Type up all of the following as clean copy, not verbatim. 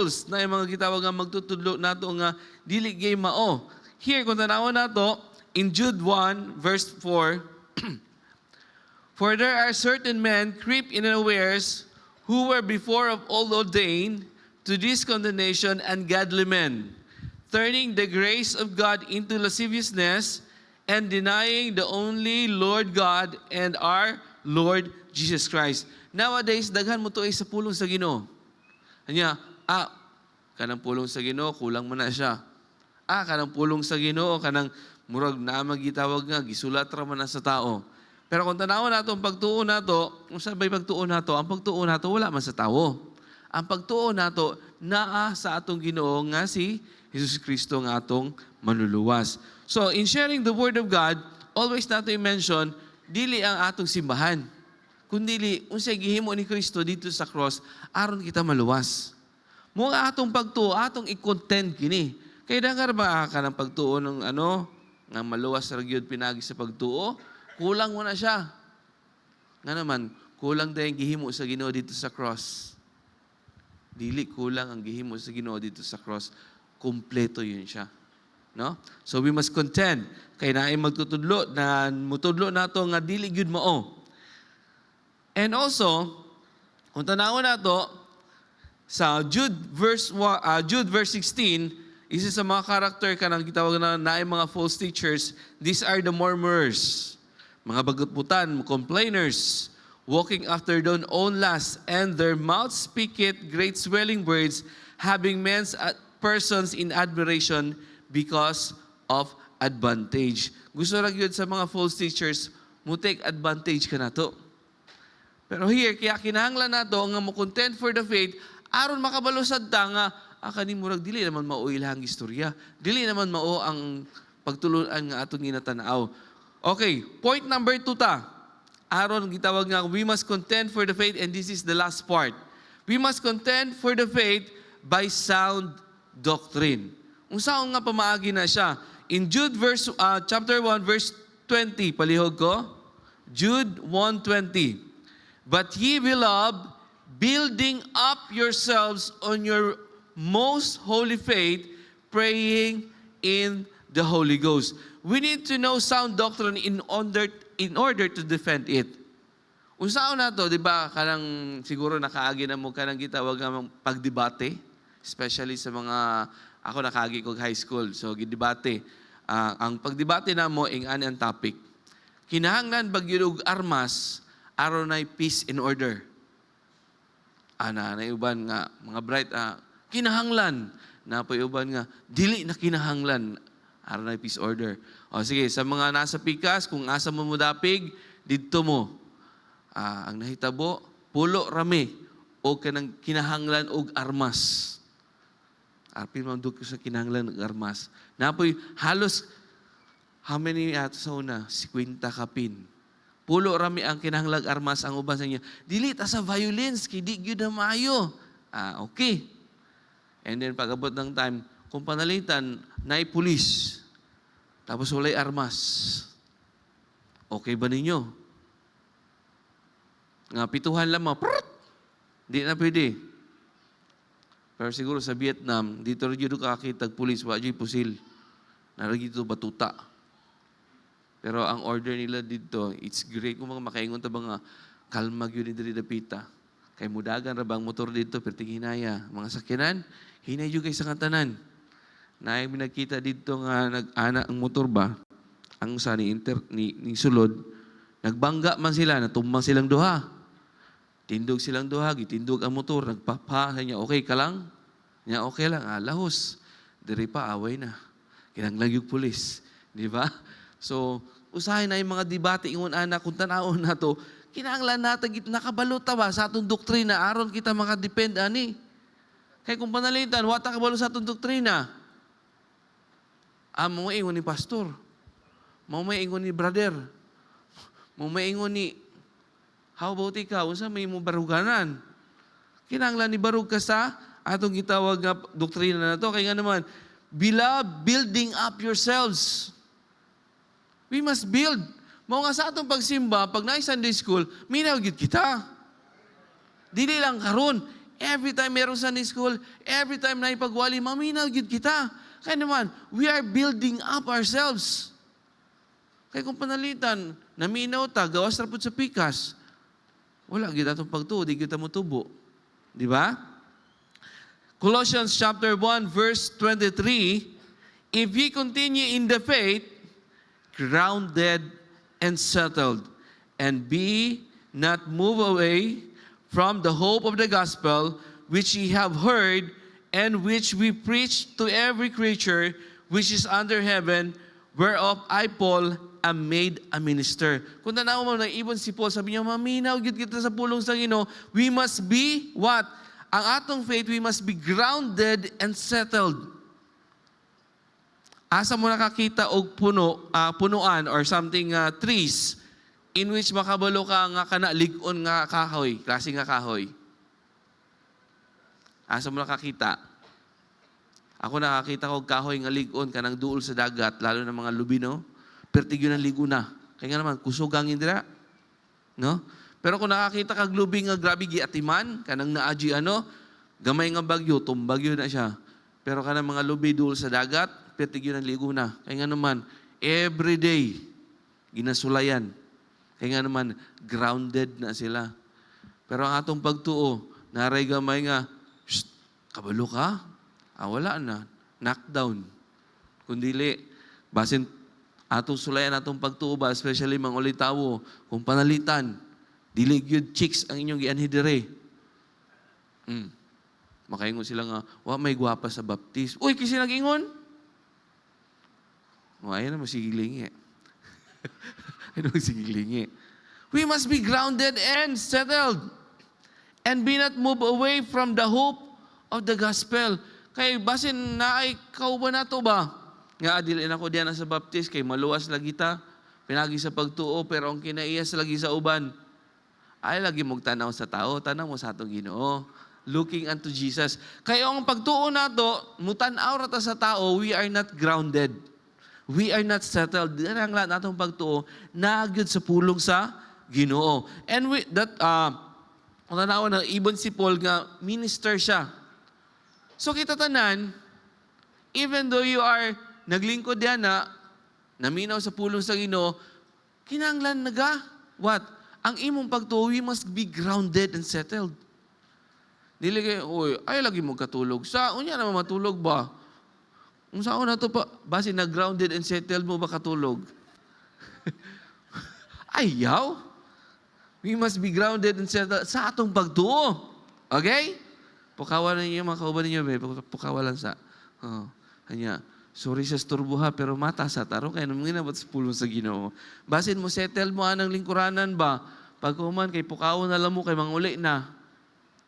false na yung mga gitawag nga magtutudlo nato nga dili gay mao. Here kung tanawon nato in Jude 1 verse 4, for there are certain men creep in unawares who were before of old ordained to this condemnation, ungodly men, turning the grace of God into lasciviousness and denying the only Lord God and our Lord Jesus Christ. Nowadays, daghan mo to ay sa pulong sa Ginoo. Anya, kanang pulong sa Ginoo, kulang mo na siya. Kanang pulong sa Ginoo, kanang murag na magitawag nga, gisulat ra man na sa tao. Pero kung tanawon nato ang pagtuo nato, kung sabay pagtuo nato, ang pagtuo nato wala man sa tao. Ang pagtuo nato naa sa atong Ginoo nga si Jesus Kristo nga atong manluluwas. So, in sharing the Word of God, always nato i-mention, dili ang atong simbahan. Kundi unsay gihimo ni Kristo dito sa cross, aron kita maluwas. Mga atong pagtuo, atong i-content kini. Kaya dangar ba ka ng pagtuo ng nga maluwas ra gyud pinagi sa pagtuo? Kulang mo na siya. Nga naman, kulang dahil gihimo sa Ginoo dito sa cross. Dili kulang ang gihimo sa Ginoo dito sa cross. Kumpleto yun siya. No? So we must contend. Kaya na ay magtutudlo, na mutudlo nato nga dili gyud mao. And also, kung tanawon nato sa Jude verse 16, isa sa mga karakter kanang gitawag na naay mga false teachers, these are the murmurers, mga bagutbutan, complainers, walking after their own lusts, and their mouths speaketh great swelling words, having men's persons in admiration because of advantage. Gusto ra gyud sa mga false teachers, mo take advantage ka nato. Pero here, kaya kinahanglan nato nga mo content for the faith, aron makabalusad ta nga, kani murag dili naman mao ilahang istorya. Dili naman mao ang pagtuluan nga atong ginatanaw. Okay, point number 2 ta. Aron gitawag nga, we must contend for the faith, and this is the last part. We must contend for the faith by sound doctrine. Unsaon nga pamaagi na siya? In Jude chapter 1 verse 20, palihog ko. Jude 1:20. But ye beloved, building up yourselves on your most holy faith, praying in the Holy Ghost. We need to know sound doctrine in order to defend it. Unsaon na to, di ba? Kanang siguro nakaagi na mo kanang gitawag nga pagdebate, especially sa mga, ako nakaagi ko high school, so gidebate. Ang pagdebate na mo, ang topic. Kinahanglan bagyud og armas, aron na peace and order. Na uban nga, mga bright, kinahanglan. Na uban nga, dili na kinahanglan, aron na peace order. O sige, sa mga nasa pikas, kung asa mo mudapig, didto mo. Ang nahitabo, pulo rami, o kanang kinahanglan og armas. Arpin mo ko sa kinahanglan og armas. Napoy, halos, how many sa una? 50 kapin. Pulo rami ang kinahanglang armas ang uban sa inyo. Dili ta sa violence, kay di gyud na maayo. Okay. And then pag-abot ng time, kung panalitan, naay pulis. Tapos walay armas. Okay ba ninyo? Nga pituhan lamang, di na pwede. Pero siguro sa Vietnam, dito rin yun kakitag pulis, wajay pusil. Naragito batuta. Pero ang order nila dito, it's great. Kung mga makaingon ta ba nga, kalmag yun ni diri dapita. Kay mudagan ra bang motor dito, perting hinaya. Mga sakyanan, hinay yun kay sa kantanan. Na yung nakita dito nga nag-ana ang motor ba, ang sa ni sulod, nagbangga man sila, natumbang silang duha. Tindog silang duha, gitindog ang motor, nagpapa, niya, okay ka lang? Niya, okay lang, lahos. Diri pa, away na. Kinanglang yung pulis. Di ba? So, usahay na yung mga debate, ingon anak, kung tanawon na to, kinahanglan natin, nakabalota ba sa atong doktrina, aron kita makadepend, ani? Kaya kung panalitan, wata kabalo sa atong doktrina, mo ingon ni pastor, mo ingon ni brother, mo ingon ni, how about ikaw, unsa may mo baruganan? Kinahanglan ni barug ka sa atong gitawag nga doktrina na to, kaya nga naman, beloved, building up yourselves. We must build. Mao nga sa atong pagsimba, pag na Sunday school, minaw gyud kita. Dili lang karon, Every time merong Sunday school, every time na ipagwali, maminaw yun kita. Kaya naman, we are building up ourselves. Kaya kung panalitan, naminaw ta, gawas rapod sa pikas, wala, kita itong pagtuo, di kita mo tubo. Di ba? Colossians chapter 1, verse 23, if ye continue in the faith, grounded and settled, and be not moved away from the hope of the gospel, which ye have heard, and which we preach to every creature which is under heaven, whereof I, Paul, am made a minister. Kung tanaw mo na ibon si Paul, sabi niya, maminaw gid kita sa pulong sa Ginoo, we must be what? Ang atong faith, we must be grounded and settled. Asa mo nakakita og punuan or something, trees, in which makabalo ka nga kana lig-on nga kahoy, klase nga kahoy. Asa mo nakakita? Ako nakakita ko kahoy nga lig-on kanang duol sa dagat, lalo na mga lubino, pertigyo ng ligo na. Kaya nga naman, kusugangin dira. No? Pero kung nakakita kag lubing nga grabe giatiman, kanang naaji gamay nga bagyo, tumbagyo na siya. Pero kanang mga lubi duol sa dagat, pertigyo ng ligo na. Kaya nga naman, everyday, ginasulayan. Kaya nga naman, grounded na sila. Pero ang atong pagtuo, naray gamay nga, kabalo ka? Wala na. Knockdown. Kundili, basin atong sulayan, atong pagtuo ba, especially mga ulitawo, kung panalitan, dili gyud chicks ang inyong gianhidire. Makaingon sila nga, may gwapa sa baptist. Uy, kasi nag-ingon? Ayan na, masigilingi. Ayan na, masigilingi. We must be grounded and settled and be not moved away from the hope of the gospel. Kay basin na ay kauban na to ba? Nga adilin ako diyan sa baptist, kay maluwas lagi ta, pinagi sa pagtuo, pero ang kinaiyas lagi sa uban, ay lagi mong tanaw sa tao, tanaw mo sa atong Ginoo. Looking unto Jesus. Kaya ang pagtuo na to, mutanaw rata sa tao, we are not grounded. We are not settled. Yan ang lahat natong pagtuo, nagyod sa pulong sa Ginoo. And with that, kung tanaw na, ibon si Paul nga, minister siya. So kita tanan, even though you are naglingkod yan na, naminaw sa pulong sa Ginoo, kinahanglan naga, what? Ang imong pagtuo, we must be grounded and settled. Dili kayo, ay lagi mong katulog. Unya naman matulog ba? Kung saan na ito pa, base na grounded and settled mo ba katulog? Ayaw. We must be grounded and settled sa atong pagtuo. Okay? Pukawan ninyo, mga kauban ninyo, pukawalan sa. Hanya, sorry sa sturbuha, pero mata sa taro, kaya naman ginabot sa pulong sa Ginoo. Basin mo, settle mo anang lingkuranan ba? Pag kuman, kay pukawan na lang mo, kay manguli na.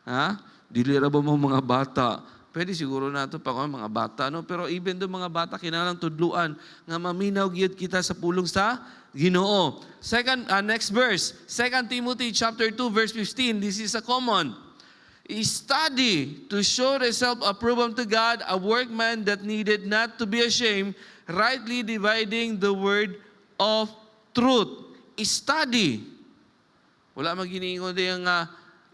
Ha? Dilira ba mo mga bata? Pwede siguro na ito pa mga bata, no? Pero even do mga bata, kinalang tudluan nga maminaw giyot kita sa pulong sa Ginoo. Next verse, 2 Timothy chapter 2, verse 15. This is a common. Study to show thyself approved unto God, a workman that needed not to be ashamed, rightly dividing the word of truth. Study. Wala maginiingon din yung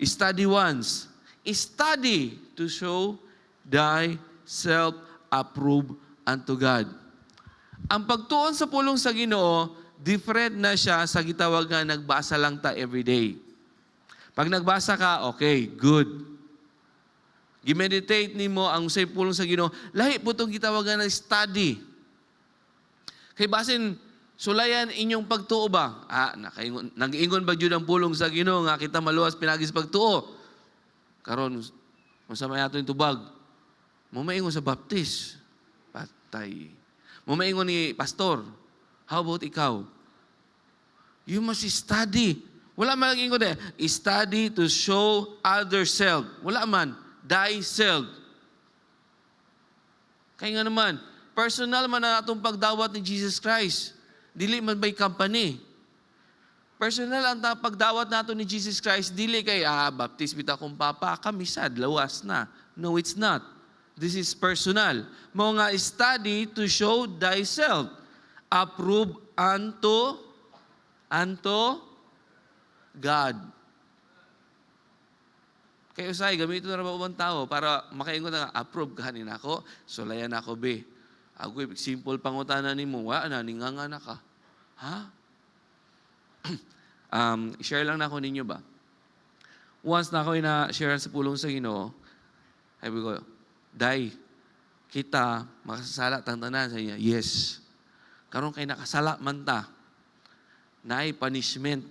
study once. Study to show thyself approved unto God. Ang pagtuon sa pulong sa Ginoo, different na siya sa gitawag nga nagbasa lang ta everyday. Pag nagbasa ka, okay, good. Gimeditate nimo ang say pulong sa Ginoo, lahi po itong gitawag nga na study. Kay basin, sulayan inyong pagtuo ba? Nag-ingon ba dyan ang pulong sa Ginoo nga kita maluwas pinagis pagtuo? Karon, masama yato yung tubag. Mumaingon sa baptist. Patay. Mumaingon ni pastor. How about ikaw? You must study. Wala man lang ingon study to show other self. Wala man. Thyself. Kaya nga naman, personal man na atong pagdawat ni Jesus Christ. Dili man by company. Personal ang pagdawat nato ni Jesus Christ, dili kay, baptist bita kong papa, kamisad, lawas na. No, it's not. This is personal. Mga study to show thyself. Approve unto God. Kaya usay, gamito na ba ubang tao para makaingon na approve kahanin ako, sulayan ako be. Ako simple pangutana nimo, wa na ninganga na ka. Ha? Share lang na ako ninyo ba? Once na ako na-share sa pulong sa Ginoo, sabi ko, Day, kita, makasasala tang tanan sa niya. Yes. Karon kay nakasala man ta, naay punishment.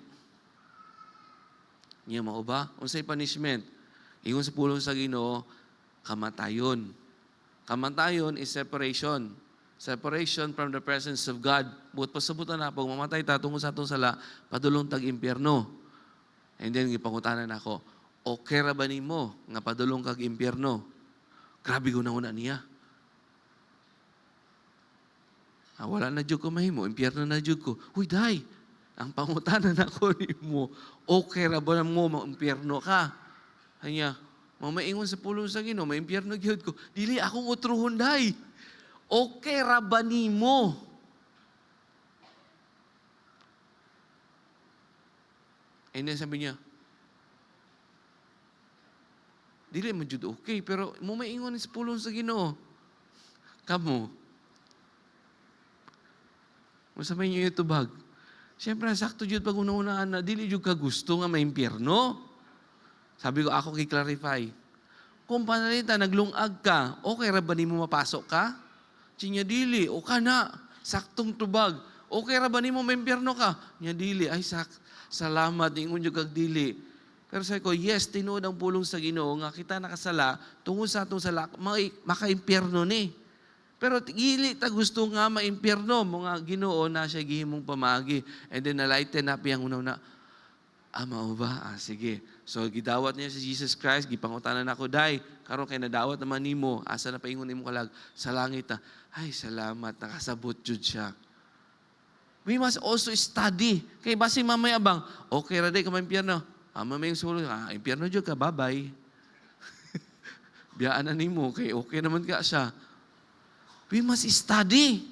Niya mao ba? Unsay punishment? Ingon sa pulong sa Ginoo, kamatayon. Kamatayon is separation. Separation from the presence of God. But pasabutan na, pag mamatay ta tungkol sa atong sala, padulong tag-impyerno. And then, gipangutanan ako, okay ra ba nimo nga padulong kag impyerno? Grabe guna-una niya. Wala na jud ko mahimo, impyerno na jud ko. Uy, Day, ang pangutanan ako nimo, okay ra ba mo impyerno ka? Kanya, mamaingon sa pulong sa Ginoo, may impyerno gyud ko. Dili akong utruhon, Day. Okay ra ba nimo? And then sabi niya, dili man jud okay, pero mo maingon sa pulong sa Ginoo. Kamo. Masabay niyo ito bag. Siyempre, sakto jud pag una-unaan na, dili jud ka gusto nga may impyerno. Sabi ko, ako i-clarify. Kung panalita, naglungag ka, okay ra ba nimo mapasok ka? Sinya dili, o ka na, saktong tubag. Okay ra ba nimo may impyerno ka? Nya dili, ay salamat, ingon jud kag dili. Pero sabi ko, yes, tinuod ang pulong sa Ginoo nga kita nakasala, tungkol sa atong sala, maka-impyerno ni. Pero gili ta gusto nga maimpyerno, mga Ginoo na siya gihimong pamagi. And then nalighten up yung una-una, mao ba? Sige. So gidawat niya si Jesus Christ, gipangutanan ako, Day, karon kay nadawat naman nimo, asa na paingon nimo kalag sa langit ta. Ay, salamat, nakasabot jud siya. We must also study. Kay basi mamaya bang, okay ra day ka maimpyerno. Mamaya yung sulong, impyerno jud ka, bye-bye. Biyaan na nimo, kay okay naman ka siya. We must study.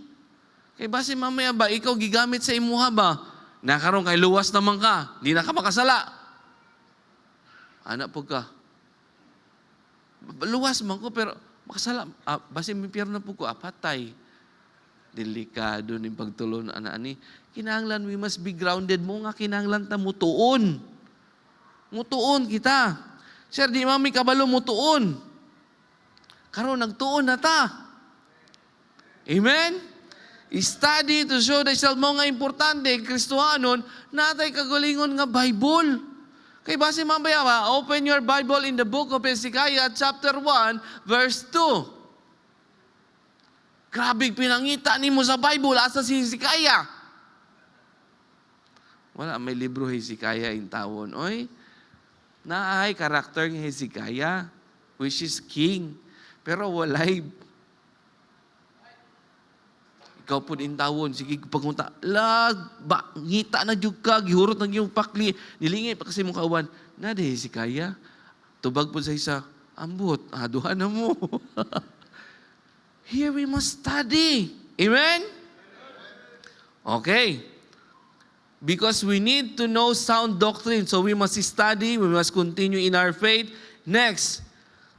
Kay basi mamaya ba, ikaw gigamit sa imuha ba? Nakaroon kay luwas naman ka, di na ka makasala. Anak po ka. Luwas man ko, pero makasala. Basi impyerno po ko, patay. Delikado ni pagtulon ani. Kinahanglan we must be grounded mo nga kinahanglan ta mutuon. Mutuon kita. Sir, di mami kabalo mutuon. Karon nagtuon na ta. Amen? Study to show thyself mo nga importante, Kristohanon, natay kagalingon nga Bible. Kay base mamaya ba, open your Bible in the book of Hezekiah, chapter 1, verse 2. Grabe pinangita ni mo sa Bible, asa si Hezekiah. Wala, may libro Hezekiah in tawon. Oy, naay karakter ng Hezekiah, which is king. Pero walay ikaw po din tawon, sige pagunta, ba, ngita na jud ka, gihurot ng iyong pakli, nilingi pa kasi mong kawan, na de Hezekiah, tubag po sa isa, ambot, duha na mo. Here we must study. Amen? Okay. Because we need to know sound doctrine, so we must study, we must continue in our faith. Next,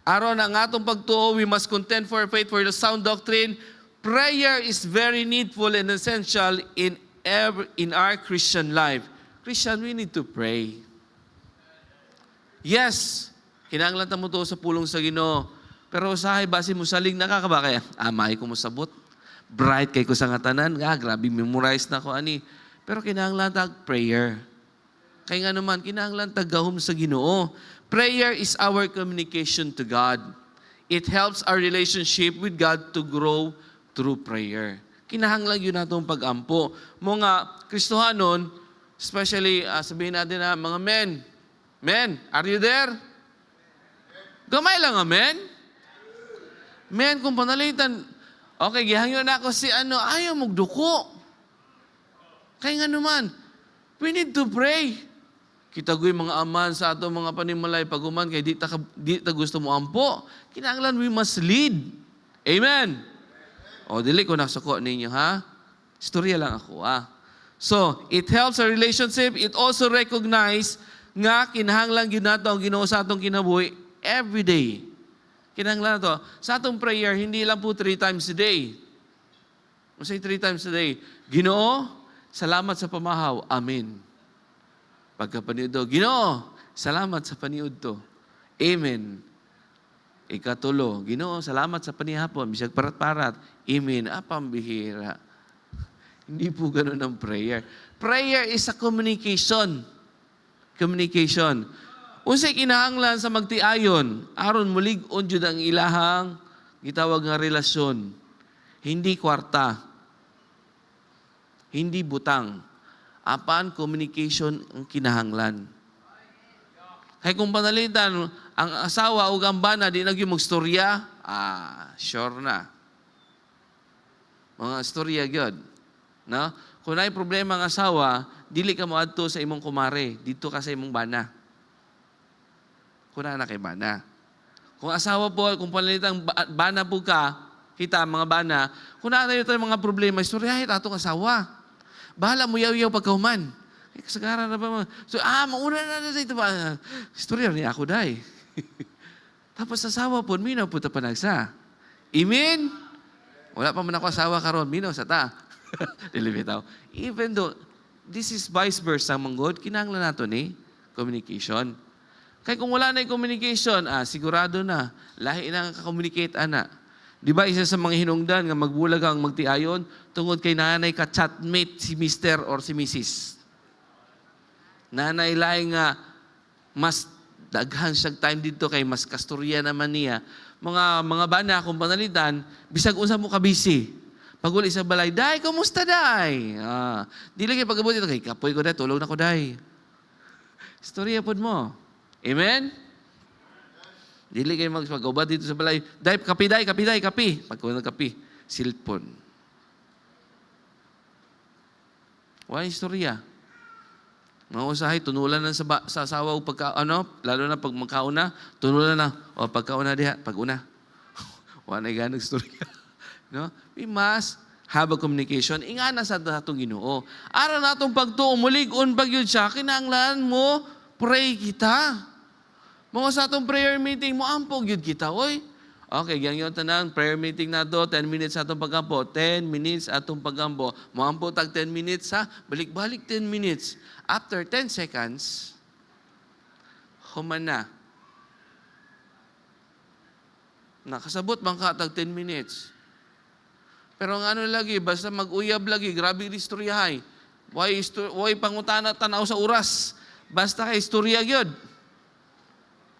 aron ang atong pagtuo, we must contend for faith for the sound doctrine. Prayer is very needful and essential in our Christian life. Christian, we need to pray. Yes, kinahanglan ta mo to sa pulong sa Ginoo. Pero usahay base mo saling nakakaba kaya, may ko mo sabot. Bright kay ko sa ngatanan, grabe memorize na ko ani. Pero kinahanglan ta prayer. Kay nga naman kinahanglan ta gahom sa Ginoo. Prayer is our communication to God. It helps our relationship with God to grow through prayer. Kinahanglan yun natong pag-ampo. Mga Kristohanon, especially sabihin natin na mga men, are you there? Gamay lang men. Men, kung panalitan, okay, gihangyo na ako si ayaw magduko. Kaya nga naman, we need to pray. Kitagoy mga aman sa ato mga panimalay paguman kay di ta gusto mo ampo. Kinahanglan we must lead. Amen. O, dili ko nasuko ninyo, ha? Istorya lang ako, So, it helps our relationship. It also recognize nga kinahanglan yun nato ang Ginoo sa atong kinabuhi every day. Kinahanglan na to. Sa atong prayer, hindi lang po 3 times a day. Masay 3 times a day. Ginoo, salamat sa pamahaw. Amen. Pagkapaniud to, Ginoo, salamat sa paniud to. Amen. Ikatulo, Ginoo, salamat sa panihapon. Bisag parat-parat. Amen. Pambihira. Hindi po ganun ang prayer. Prayer is a communication. Communication. Unsay kinahanglan sa magtiayon, aron mulig-on jud ang ilahang gitawag nga relasyon. Hindi kwarta. Hindi butang. Apan communication ang kinahanglan. Kaya kung panalitan, ang asawa o ang bana di nagyong magstorya, sure na. Mga storya gyud. No? Kung naay problema ang asawa, dili ka moadto sa imong kumare, dito ka sa imong bana. Kuna na kay bana. Kung asawa po, kung panalitang bana po ka, kita mga bana, kung na tayo mga problema, istoryahin atong asawa. Bahala mo yaw-yaw pagkahuman. Kasagaran na ba? So, mauna na ito ba? Istorya niya ako dahi. Tapos asawa po, minaw po ta panagsa. Amen? Wala pa man ako asawa karon, minaw sa ta. Dilibitaw. Even though, this is vice versa, manggod, kinahanglan nato ni communication. Kaya kung wala na yung communication, sigurado na, lahi na ka-communicate, ana. Di ba, isa sa mga hinungdan nga magbulag ang magtiayon, tungod kay nanay ka chatmate si Mr. or si Mrs. Nanay lahi nga, mas daghan siyang time dito kay mas kasturya naman niya. Mga bana, kung panalitan, bisag unsa mo ka-busy. Pag uli sa balay, Day, kumusta, Day? Di lang yung pag-abot ito, kay kapoy ko, Day, tulog na ko, Day. Storya po mo. Amen? Dili kayo mag-ubad dito sa balay. Day, kapi. Pagkuha ng kapi, silpon. Wala istorya. Mga usahay, tunulan na sa asawa o lalo na pag magkauna, tunulan na. Pagkauna diha, pag-una. Wala na ganang istorya. No? We must have a communication. Ingana sa datong Ginoo. Ara natong pagtuo, mulig-on bagyod siya, kinahanglan mo, pray kita. Mga sa atong prayer meeting, mo ampog yun kita, oy. Okay, ganyan yung tanang, prayer meeting na do, 10 minutes atong pagampo, 10 minutes atong pagampo. Mo ampo tag 10 minutes ha, balik-balik 10 minutes. After 10 seconds, human na. Nakasabot bang ka tag 10 minutes. Pero ang ano lagi, basta mag-uyab lagi, grabe istoryahay. Why pangutana tanaw sa oras. Basta kay istorya gyud.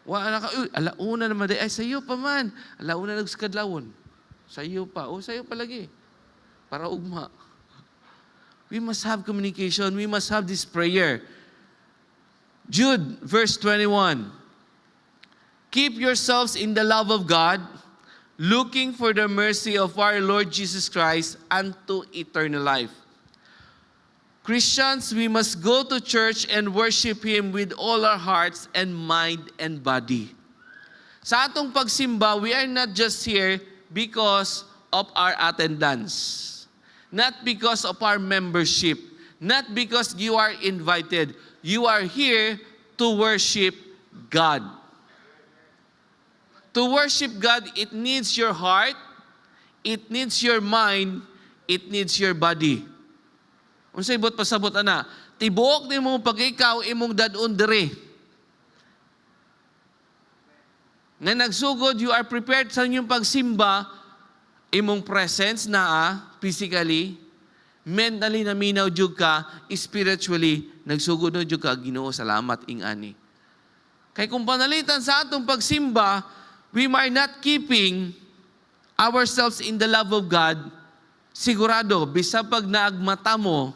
Wala ka, alauna naman ay sayo pa man. Alauna nagskadlawon. Sayo pa. Sayo pa lagi. Para ugma. We must have communication. We must have this prayer. Jude, verse 21. Keep yourselves in the love of God, looking for the mercy of our Lord Jesus Christ unto eternal life. Christians, we must go to church and worship Him with all our hearts and mind and body. Sa atong pagsimba, we are not just here because of our attendance. Not because of our membership. Not because you are invited. You are here to worship God. To worship God, it needs your heart, it needs your mind, it needs your body. Unsay bot pasabot ana, tibuok nimo pag ikaw imong dadon dire. Nga nagsugod, you are prepared sa inyong pagsimba, imong presence physically, mentally naminaw jud ka, spiritually nagsugod no jud ka, Ginoo salamat ingani. Kay kung panalitan sa atong pagsimba, we are not keeping ourselves in the love of God, sigurado, bisag pag naagmata mo,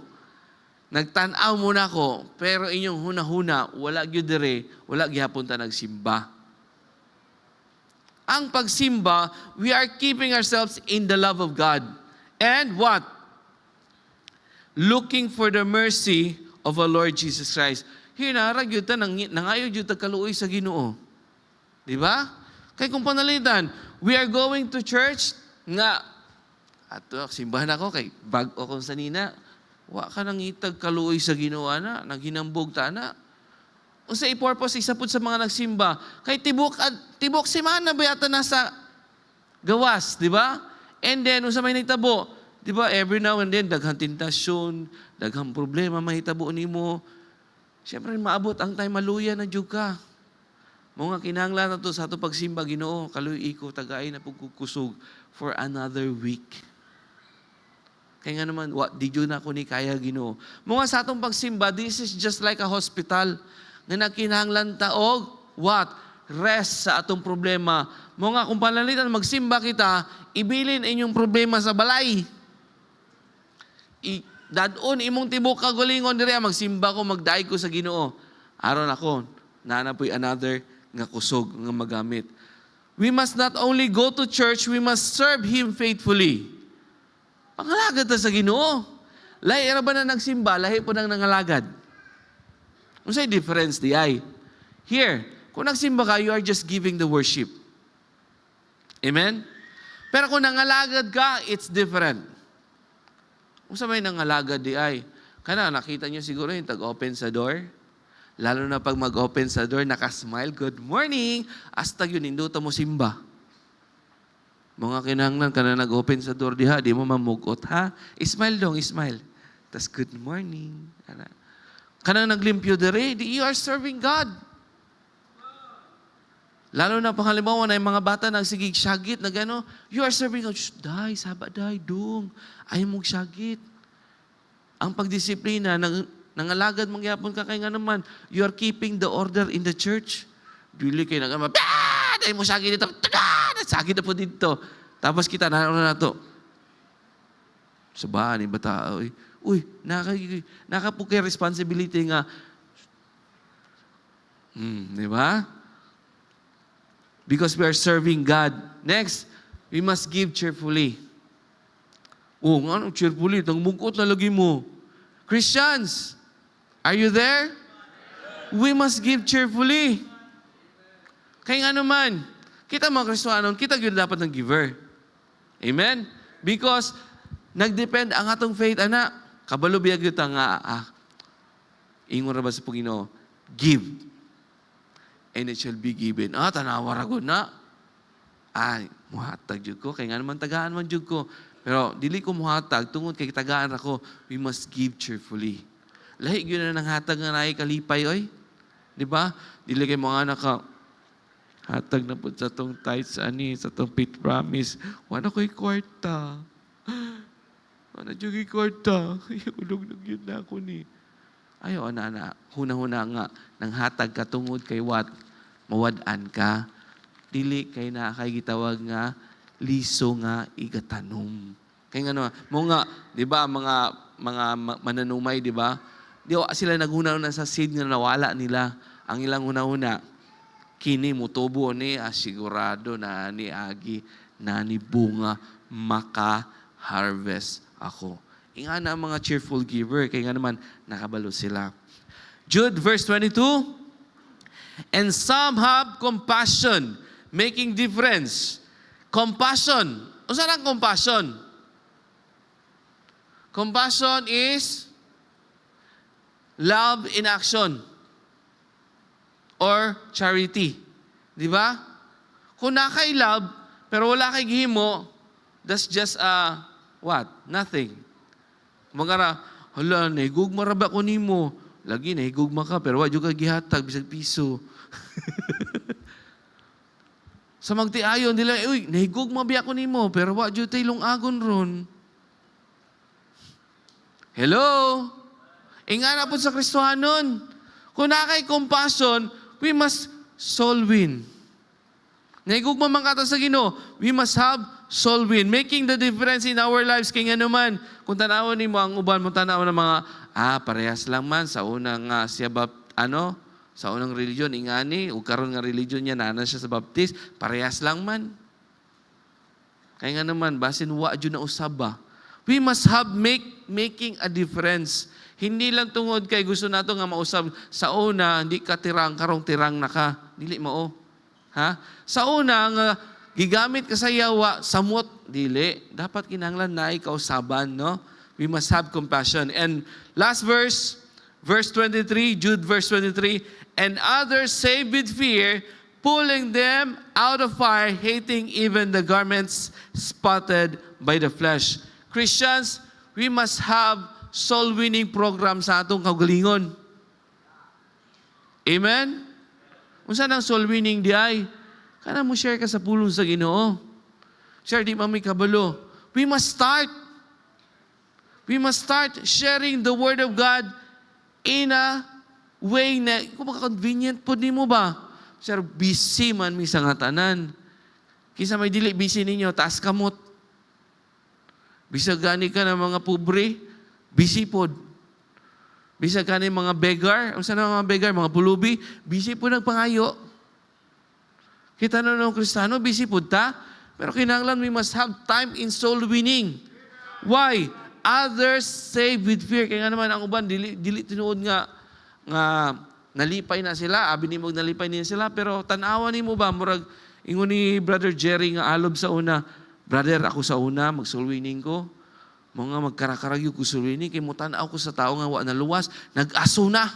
nagtanaw mo na ko, pero inyong hunahuna, wala gyud dire, wala gihapon ta nagsimba. Ang pagsimba, we are keeping ourselves in the love of God. And what? Looking for the mercy of our Lord Jesus Christ. Hinarag yun ta, nangayo yun ta kaluoy sa Ginoo. Di ba? Kaya kung panalitan, we are going to church, nga, ato, simbahan ako, kay bag o kung sanina, wa ka nang itag kaluoy sa Ginoo na, naghinambog ta na. unsa i-purpose isa pud sa mga nagsimba kay tibok semana ba yata nasa gawas, di ba? And then unsa may nahitabo, di ba? Every now and then daghang tentasyon, daghang problema mahitabo nimo. Siyempre maabot ang time maluya na jud ka. Mga kinahanglan nato sa ato pagsimba Ginoo, kaluy iko tagay na pugkusog for another week. Kaya nga naman, di dyo na ako ni kaya Ginoo. Mga sa atong pagsimba, this is just like a hospital na nakinahanglan taog, what? Rest sa atong problema. Mga kung panalitan, magsimba kita, ibilin inyong problema sa balay. Dadon imong tibok kagulingon diri magsimba ko, magdaig ko sa Ginoo. Aron ako, nanapoy another nga kusog nga magamit. We must not only go to church, we must serve Him faithfully. Pangalagad ta sa Ginoo. Lahi ra ba na nagsimba, lahi po nang nangalagad. Unsay difference di ay? Here, kung nagsimba ka, you are just giving the worship. Amen? Pero kung nangalagad ka, it's different. Unsa may nangalagad di ay? Kana nakita niyo siguro yung tag-open sa door. Lalo na pag mag-open sa door, nakasmile, good morning. Hasta yun, induta mo simba. Mga kinahanglan ka na nag-open sa door diha, di mo mamugot, ha? Smile dong, smile. Tas good morning. Kanang naglimpyo dere, you are serving God. Lalo na panghalimbawa na yung mga bata nagsigig syagit na gano, you are serving God. Shh, day, saba day, dong. Ayaw mong syagit. Ang pagdisiplina, nangalagad mangyapon ka kay nga naman, you are keeping the order in the church. Dili kayo nagama, dahil mo syagit dito, sagit na po dito. Tapos kita, na to. Sabahan, iba tao. Uy, nakapukay responsibility nga. Di ba? Because we are serving God. Next, we must give cheerfully. Nga cheerfully? Tangmungkot na lagi mo. Christians, are you there? We must give cheerfully. Kaya nga naman, kita mga Kristohanon, kita yun dapat ng giver. Amen? Because, nagdepend ang atong faith, anak. Kabalo biyag yun nga, ingon ra ba sa Panginoon, give, and it shall be given. Tanawar ako na. Muhatag jud ko. Kaya nga naman tagaan man jud ko. Pero, dili ko muhatag. Tungod kay tagaan ako, we must give cheerfully. Lahi yun na nang hatag nga naay kalipay, oy. Di ba? Dili kay mga anak ka, hatag na po sa tong tithes, sa tong faith promise. Wala ko'y kwarta. Wala dyan kwarta. Ulog na yun na ako ni. Ayaw, na. Huna-huna nga, nang hatag ka tungod kay what? Mawadaan ka. Dili kay na kay gitawag nga, liso nga igatanom. Kaya nga mga, di ba, mga mananumay, di ba? Di ba sila naghuna-una sa seed nga nawala nila. Ang ilang huna-huna, kini mutubo ni asigurado na ni agi na ni bunga maka-harvest ako. Inga na mga cheerful giver, kaya nga naman nakabalo sila. Jude verse 22, and some have compassion, making difference. Compassion. O saan ang compassion? Compassion is love in action. Or charity. Di ba? Kung nakay love, pero wala kay gihimo, that's just what? Nothing. Magara, hala, nahigugma ra ba ko nimo? Lagi, nahigugma ka, pero wala ka gihatag, bisag piso. Sa magtiayon, nila, uy, nahigugma ba ko nimo, pero wala dyan tayo agon ron. Hello? Inga na po sa Kristohanon. Kung nakay compassion, we must soul win. Nahigugma man kata sa Ginoo, we must have soul win. Making the difference in our lives. Kaya nga naman, kung tanawin ni mo ang uban mo tanaw ng mga, parehas lang man sa unang siya sa unang religion, ingani, o karon nga religion niya, nana siya sa baptist, parehas lang man. Kaya nga naman, basin wa dyan na usaba. We must have making a difference. Hindi lang tungod kay gusto nato nga mausab sa una, hindi ka tirang, karong tirang na ka. Dili mo, ha? Sa una, nga gigamit ka sa yawa, samot, dili. Dapat kinahanglan na ikausaban, no? We must have compassion. And last verse, verse 23, Jude verse 23, and others save with fear, pulling them out of fire, hating even the garments spotted by the flesh. Christians, we must have soul-winning program sa atong kaugalingon. Amen? Unsa nang soul-winning di ay? Kana mo share ka sa pulong sa Ginoo. Share di mami kabalo. We must start. We must start sharing the Word of God in a way na, kung convenient po ni mo ba? Sir, busy man mi sa nga tanan. Kisa may dili busy ninyo, taas kamot. Bisag gani ka ng mga pobre, busy pod. Bisag gani mga beggar, ang sana mga beggar, mga pulubi, busy po nagpangayo. Kita na ng Kristiyano, busy po ta. Pero kinahanglan we must have time in soul winning. Why? Others save with fear. Kaya nga naman ang uban, dili tinuod nga nalipay na sila. Abi ni mo nalipay niya sila. Pero tanawa ni mo ba? Murag, ingon ni Brother Jerry nga alob sa una, brother, ako sa una, mag-soul winning ko. Mga magkarakaragyo ko soul winning. Kaya mo tanaw ko sa tao nga wa na luwas. Nag-aso na.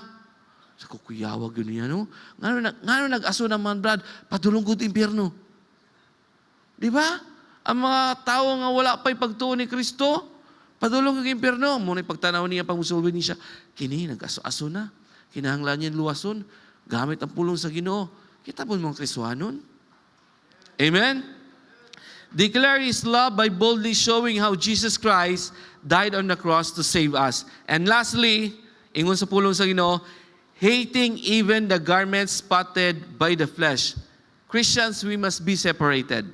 Sa kukuyawag yun niya, no? Ngano nag-aso naman, Brad? Padulong ko impyerno. Di ba? Ang mga tao nga wala pa'y pagtuon ni Kristo, padulong kang impyerno. Muna pagtanaw niya, pag-musulwi niya siya, kini, nag-aso-aso na. Kinahanglan niya luwason. Gamit ang pulong sa Ginoo. Kita po mga Kristohanon. Amen? Declare His love by boldly showing how Jesus Christ died on the cross to save us. And lastly, ingon sa pulong sa Ginoo, hating even the garments spotted by the flesh. Christians, we must be separated.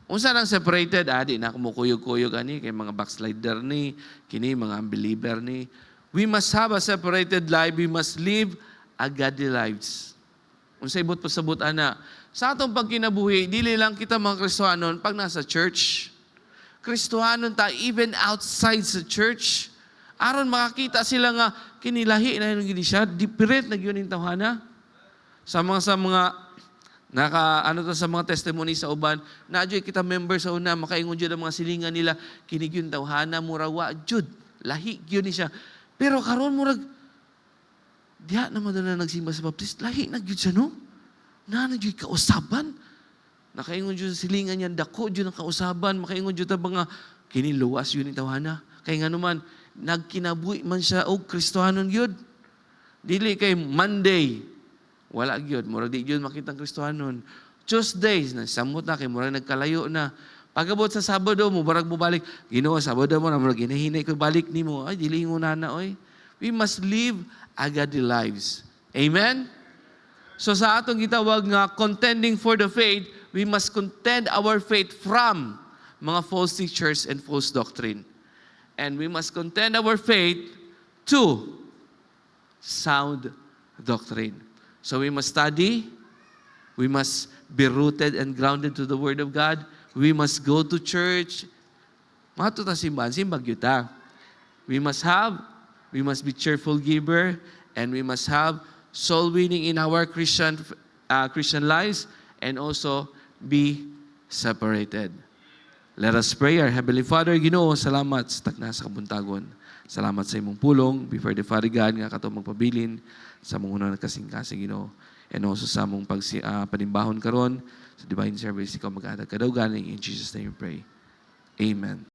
Unsa nang separated? Di na kumukuyog-kuyog ani kay mga backslider ni, kini mga unbeliever ni. We must have a separated life. We must live a godly lives. Unsa ibot pasabot ana? Sa atong pagkinabuhi, dili lang kita mga Kristohanon pag nasa church. Kristohanon ta even outside sa church. Aron makakita sila nga kinilahi na yung gini siya, different na yun yung tawhana. Sa mga sa mga testimony sa uban, na-adyoy kita member sa una, makaingon dyan ang mga silingan nila, kinig yun tawhana, murawa, jud, lahi yun ni siya. Pero karon murag, diha naman na nagsimba sa baptist, lahi na yun siya, no? Na-adyoy kausaban. Nakaingon dyan sa silingan niya, dako dyan ang kausaban, makaingon dyan ta mga, kiniluwas yun yung tawhana. Kaya nga naman, nagkinabuhi man siya, Kristohanon yun. Dili kay Monday, wala gyud, murag di gyud makitang Kristohanon. Tuesdays na samot na kay murag nagkalayo na. Pagabot sa Sabado mo barag mo balik, Ginoo Sabado mo na murag hinahinay ko balik nimo. Ay dili mo na oy. We must live a godly lives. Amen. So sa atong gitawag nga contending for the faith, we must contend our faith from mga false teachers and false doctrine. And we must contend our faith to sound doctrine. So we must study, we must be rooted and grounded to the Word of God, we must go to church, matuta simbahan, simbag yuta. We must be cheerful giver, and we must have soul winning in our Christian lives, and also be separated. Let us pray. Our Heavenly Father, Ginoo, salamat sa takna sa kabuntagon. Salamat sa imong pulong before the Father God nga kato magpabilin sa mong unang kasing-kasing, Ginoo. And also sa mong panimbahon karon sa divine service, ikaw mag-adag kadaugan. In Jesus' name we pray. Amen.